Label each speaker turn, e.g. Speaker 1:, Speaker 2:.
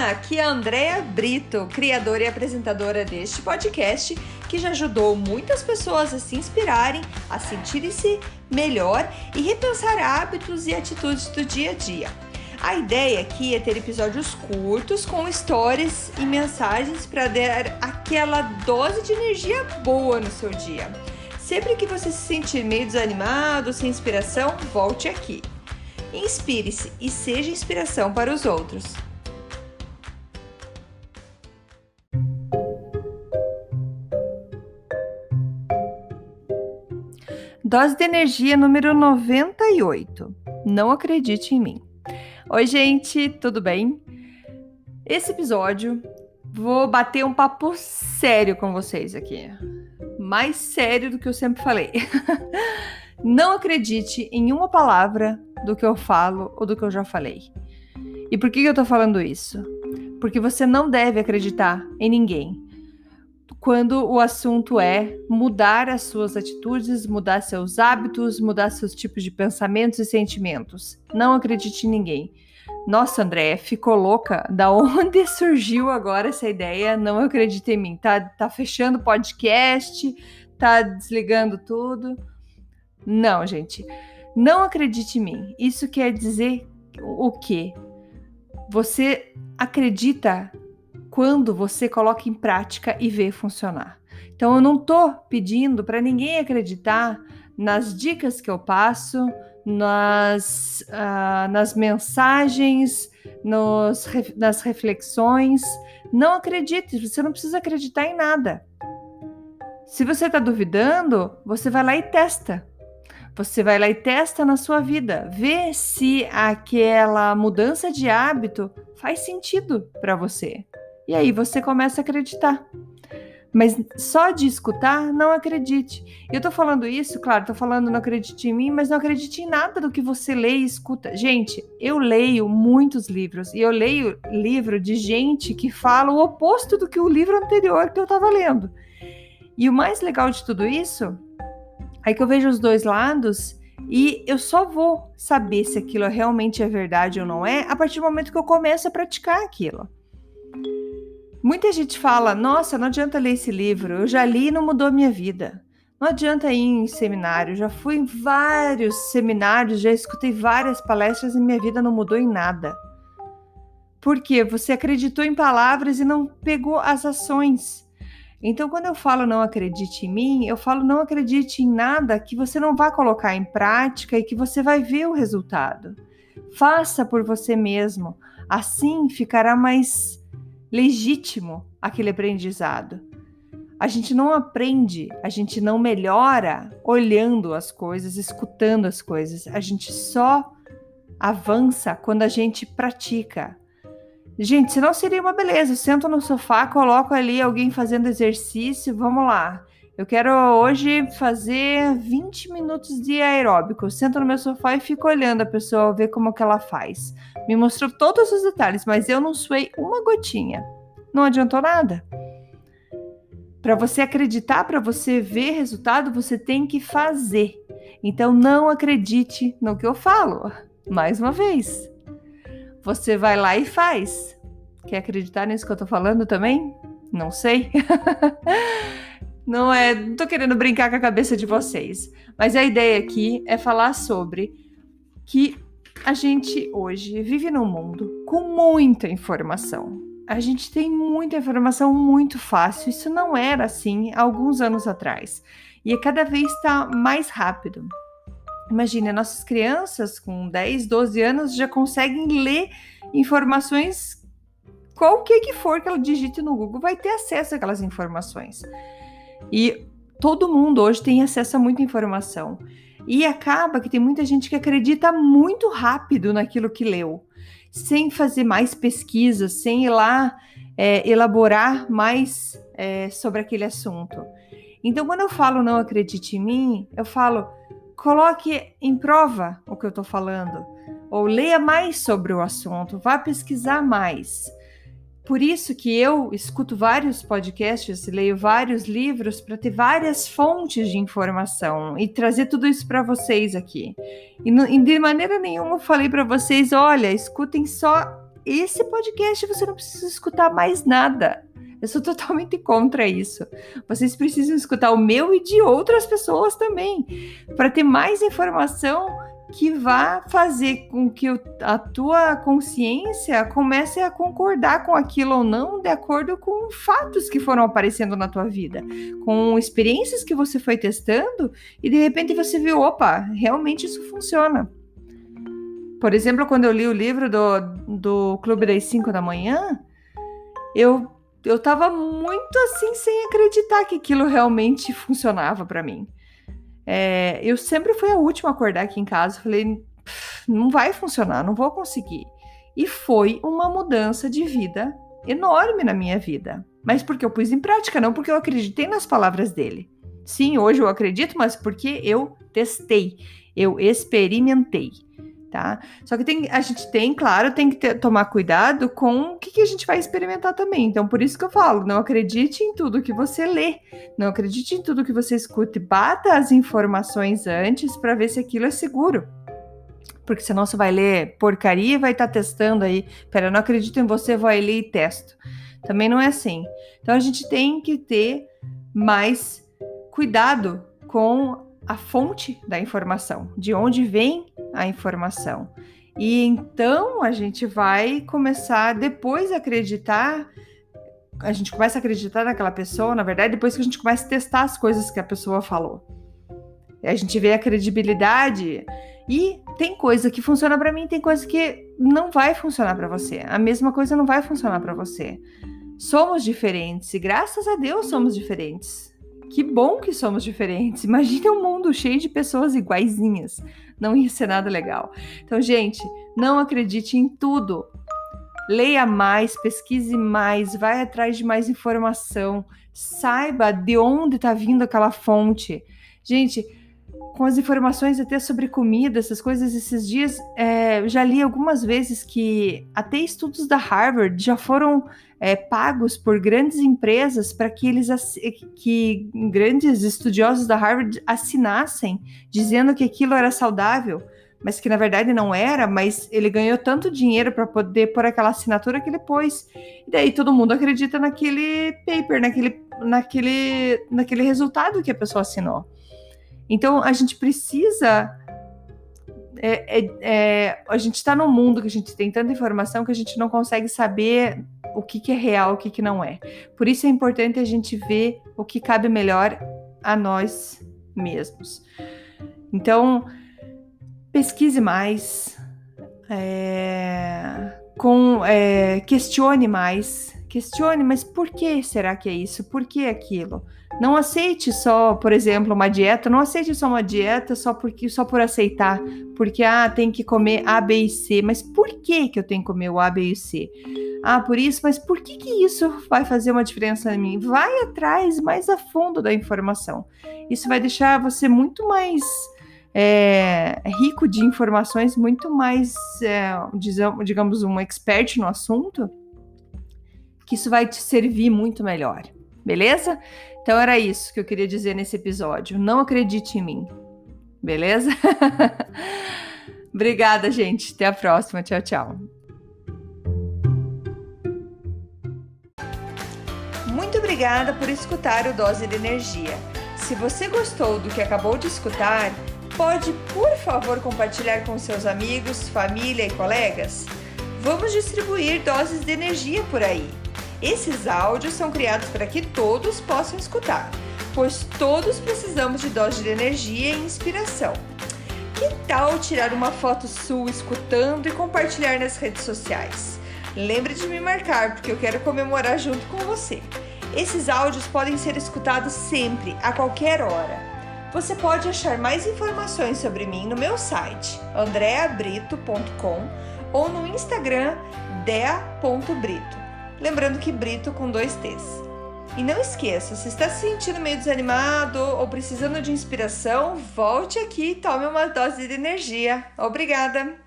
Speaker 1: Olá, aqui é a Andrea Brito, criadora e apresentadora deste podcast, que já ajudou muitas pessoas a se inspirarem, a sentirem-se melhor e repensar hábitos e atitudes do dia a dia. A ideia aqui é ter episódios curtos com histórias e mensagens para dar aquela dose de energia boa no seu dia. Sempre que você se sentir meio desanimado, sem inspiração, volte aqui. Inspire-se e seja inspiração para os outros. Dose de energia número 98. Não acredite em mim. Oi, gente, tudo bem? Esse episódio vou bater um papo sério com vocês aqui. Mais sério do que eu sempre falei. Não acredite em uma palavra do que eu falo ou do que eu já falei. E por que eu tô falando isso? Porque você não deve acreditar em ninguém quando o assunto é mudar as suas atitudes, mudar seus hábitos, mudar seus tipos de pensamentos e sentimentos. Não acredite em ninguém. Nossa, Andréia, ficou louca? Da onde surgiu agora essa ideia? Não acredita em mim. Tá fechando o podcast, tá desligando tudo. Não, gente. Não acredite em mim. Isso quer dizer o quê? Você acredita quando você coloca em prática e vê funcionar. Então, eu não tô pedindo para ninguém acreditar nas dicas que eu passo, nas mensagens, nas reflexões. Não acredite, você não precisa acreditar em nada. Se você está duvidando, você vai lá e testa. Você vai lá e testa na sua vida. Vê se aquela mudança de hábito faz sentido para você. E aí você começa a acreditar. Mas só de escutar, não acredite. Eu tô falando isso, claro, tô falando não acredite em mim, mas não acredite em nada do que você lê e escuta. Gente, eu leio muitos livros e eu leio livro de gente que fala o oposto do que o livro anterior que eu tava lendo. E o mais legal de tudo isso é que eu vejo os dois lados e eu só vou saber se aquilo realmente é verdade ou não é a partir do momento que eu começo a praticar aquilo. Muita gente fala, nossa, não adianta ler esse livro, eu já li e não mudou a minha vida. Não adianta ir em seminário, já fui em vários seminários, já escutei várias palestras e minha vida não mudou em nada. Por quê? Você acreditou em palavras e não pegou as ações. Então, quando eu falo não acredite em mim, eu falo não acredite em nada que você não vai colocar em prática e que você vai ver o resultado. Faça por você mesmo, assim ficará mais legítimo aquele aprendizado. A gente não aprende, a gente não melhora olhando as coisas, escutando as coisas. A gente só avança quando a gente pratica. Gente, senão seria uma beleza. Eu sento no sofá, coloco ali alguém fazendo exercício, vamos lá. Eu quero hoje fazer 20 minutos de aeróbico. Eu sento no meu sofá e fico olhando a pessoa, ver como que ela faz. Me mostrou todos os detalhes, mas eu não suei uma gotinha. Não adiantou nada. Para você acreditar, para você ver resultado, você tem que fazer. Então não acredite no que eu falo. Mais uma vez. Você vai lá e faz. Quer acreditar nisso que eu tô falando também? Não sei. Não tô querendo brincar com a cabeça de vocês. Mas a ideia aqui é falar sobre que a gente hoje vive num mundo com muita informação. A gente tem muita informação muito fácil. Isso não era assim há alguns anos atrás. E cada vez está mais rápido. Imagine, nossas crianças com 10, 12 anos já conseguem ler informações, qualquer que for que ela digite no Google, vai ter acesso àquelas informações. E todo mundo hoje tem acesso a muita informação. E acaba que tem muita gente que acredita muito rápido naquilo que leu, sem fazer mais pesquisas, sem ir lá elaborar mais sobre aquele assunto. Então, quando eu falo não acredite em mim, eu falo coloque em prova o que eu estou falando, ou leia mais sobre o assunto, vá pesquisar mais. Por isso que eu escuto vários podcasts, leio vários livros para ter várias fontes de informação e trazer tudo isso para vocês aqui. E de maneira nenhuma eu falei para vocês, olha, escutem só esse podcast, você não precisa escutar mais nada. Eu sou totalmente contra isso. Vocês precisam escutar o meu e de outras pessoas também, para ter mais informação que vá fazer com que a tua consciência comece a concordar com aquilo ou não, de acordo com fatos que foram aparecendo na tua vida, com experiências que você foi testando e de repente você viu, opa, realmente isso funciona. Por exemplo, quando eu li o livro do Clube das 5 da manhã, eu tava muito assim, sem acreditar que aquilo realmente funcionava para mim. Eu sempre fui a última a acordar aqui em casa. Falei, não vai funcionar, não vou conseguir. E foi uma mudança de vida enorme na minha vida. Mas porque eu pus em prática, não porque eu acreditei nas palavras dele. Sim, hoje eu acredito, mas porque eu testei, eu experimentei. Tá? Só que a gente tem que tomar cuidado com o que a gente vai experimentar também. Então, por isso que eu falo, não acredite em tudo que você lê, não acredite em tudo que você escuta, bata as informações antes para ver se aquilo é seguro. Porque senão você vai ler porcaria e vai estar testando aí. Pera, eu não acredito em você, vou aí ler e testo. Também não é assim. Então, a gente tem que ter mais cuidado com a fonte da informação, de onde vem a informação. E então a gente vai começar depois a acreditar, a gente começa a acreditar naquela pessoa, na verdade, depois que a gente começa a testar as coisas que a pessoa falou. A gente vê a credibilidade e tem coisa que funciona para mim, tem coisa que não vai funcionar para você. A mesma coisa não vai funcionar para você. Somos diferentes e graças a Deus somos diferentes. Que bom que somos diferentes. Imagina um mundo cheio de pessoas iguaizinhas. Não ia ser nada legal. Então, gente, não acredite em tudo. Leia mais, pesquise mais, vai atrás de mais informação. Saiba de onde está vindo aquela fonte. Gente, com as informações até sobre comida, essas coisas, esses dias, eu já li algumas vezes que até estudos da Harvard já foram pagos por grandes empresas para que grandes estudiosos da Harvard assinassem, dizendo que aquilo era saudável, mas que na verdade não era, mas ele ganhou tanto dinheiro para poder pôr aquela assinatura que ele pôs. E daí todo mundo acredita naquele paper, naquele resultado que a pessoa assinou. Então, a gente precisa... a gente está num mundo que a gente tem tanta informação que a gente não consegue saber o que é real, o que não é. Por isso é importante a gente ver o que cabe melhor a nós mesmos. Então, pesquise mais, questione mais. Questione, mas por que será que é isso? Por que aquilo? Não aceite só, por exemplo, uma dieta. Não aceite só uma dieta só por aceitar. Porque, tem que comer A, B e C. Mas por que eu tenho que comer o A, B e C? Por isso, mas por que isso vai fazer uma diferença em mim? Vai atrás, mais a fundo da informação. Isso vai deixar você muito mais rico de informações, muito mais, digamos, um expert no assunto, que isso vai te servir muito melhor, beleza? Então era isso que eu queria dizer nesse episódio. Não acredite em mim, beleza? Obrigada, gente. Até a próxima. Tchau, tchau. Muito obrigada por escutar o Dose de Energia. Se você gostou do que acabou de escutar, pode, por favor, compartilhar com seus amigos, família e colegas? Vamos distribuir doses de energia por aí. Esses áudios são criados para que todos possam escutar, pois todos precisamos de doses de energia e inspiração. Que tal tirar uma foto sua escutando e compartilhar nas redes sociais? Lembre de me marcar, porque eu quero comemorar junto com você. Esses áudios podem ser escutados sempre, a qualquer hora. Você pode achar mais informações sobre mim no meu site, andreabrito.com, ou no Instagram, dea.brito. Lembrando que Brito com 2 T's. E não esqueça, se está se sentindo meio desanimado ou precisando de inspiração, volte aqui e tome uma dose de energia. Obrigada!